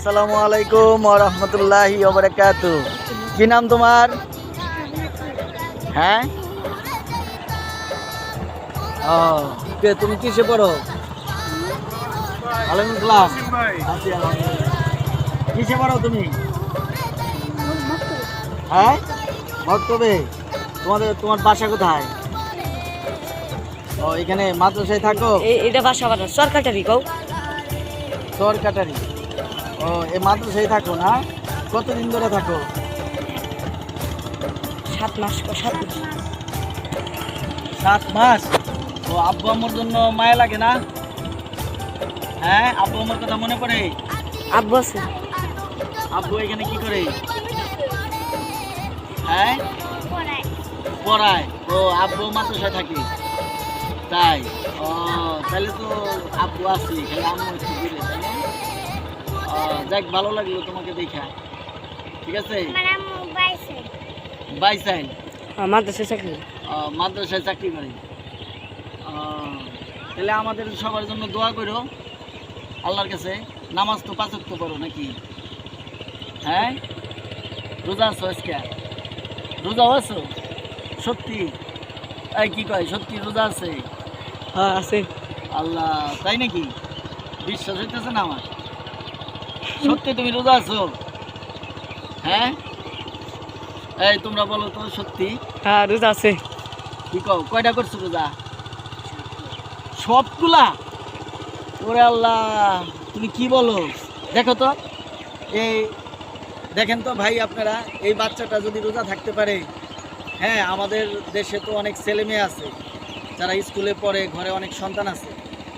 আসসালামু আলাইকুম ওয়া রাহমাতুল্লাহি ওয়া বারাকাতুহু। কি নাম তোমার? হ্যাঁ, ও কে তুমি কিসে পড়ো? ওয়ালাইকুম আসসালাম। আছি আলহামদুলিল্লাহ। কিসে পড়ো তুমি? হ্যাঁ, মক্তবে। তোমার বাসা কোথায়? ও এখানে মাদ্রাসায় থাকো? এটা বাসা বানা সরকারটারি কও চরকাটারি। ও এই মাদ্রাসায় থাকো না? কতদিন ধরে থাকো? 7 মাস 7 মাস 7 মাস। ও আব্বু আম্মুর জন্য মায়া লাগে না? হ্যাঁ, আব্বু আম্মুর কথা মনে পড়ে? আব্বু আছে আব্বু এখানে কি করে? হ্যাঁ, পড়ায়। ও আব্বু মাদ্রাসায় থাকি তাই? ও তাহলে তো আব্বু আছে, খালি আম্মু একটু দূরে, তাই না? যাক, ভালো লাগলো তোমাকে দেখা। ঠিক আছে, বাইসাইল মাদ্রাসা চাকরি মাদ্রাসায় চাকরি করে। তাহলে আমাদের সবার জন্য দোয়া করো আল্লাহর কাছে। নামাজ তো 5 ওয়াক্ত পড়ো নাকি? হ্যাঁ, রোজা আছো আজকে? রোজাও আছো? সত্যি? এই কি কয়, সত্যি রোজা আছে? হ্যাঁ আছে আল্লাহ, তাই নাকি? বিশ্বাস হইতেছে না আমার। সত্যি তুমি রোজা আছো? হ্যাঁ, এই তোমরা বলো তো সত্যি? হ্যাঁ রোজা আছে কি কও, কয়টা করছো রোজা? সবগুলা? ওরে আল্লাহ, তুমি কি বলো? দেখো তো, এই দেখেন তো ভাই, আপনারা এই বাচ্চাটা যদি রোজা থাকতে পারে। হ্যাঁ, আমাদের দেশে তো অনেক ছেলে মেয়ে আছে যারা স্কুলে পড়ে, ঘরে অনেক সন্তান আছে,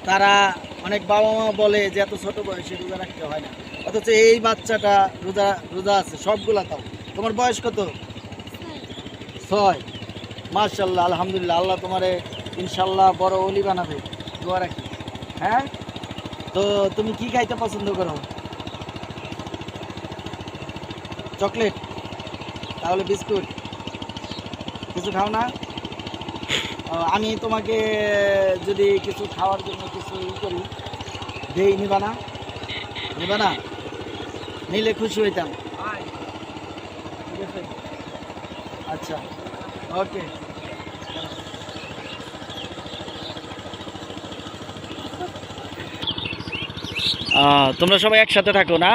তারা অনেক বাবা মা বলে যে এত ছোট বয়সে রোজা রাখতে হয় না, অথচ এই বাচ্চাটা রোজা আছে সবগুলা। তাও তোমার বয়স কত? 6। মাশাআল্লাহ, আলহামদুলিল্লাহ। আল্লাহ তোমারে ইনশাল্লাহ বড় ওলি বানাবে, দোয়া রাখি। হ্যাঁ, তো তুমি কি খাইতে পছন্দ করো? চকলেট? তাহলে বিস্কুট কিছু খাও না? আমি তোমাকে যদি কিছু খাওয়ার জন্য কিছু করি, দেই, নিবা না? নিবা না? নিলে খুশি হইতাম। ঠিক আছে, আচ্ছা, ওকে। তোমরা সবাই একসাথে থাকো না?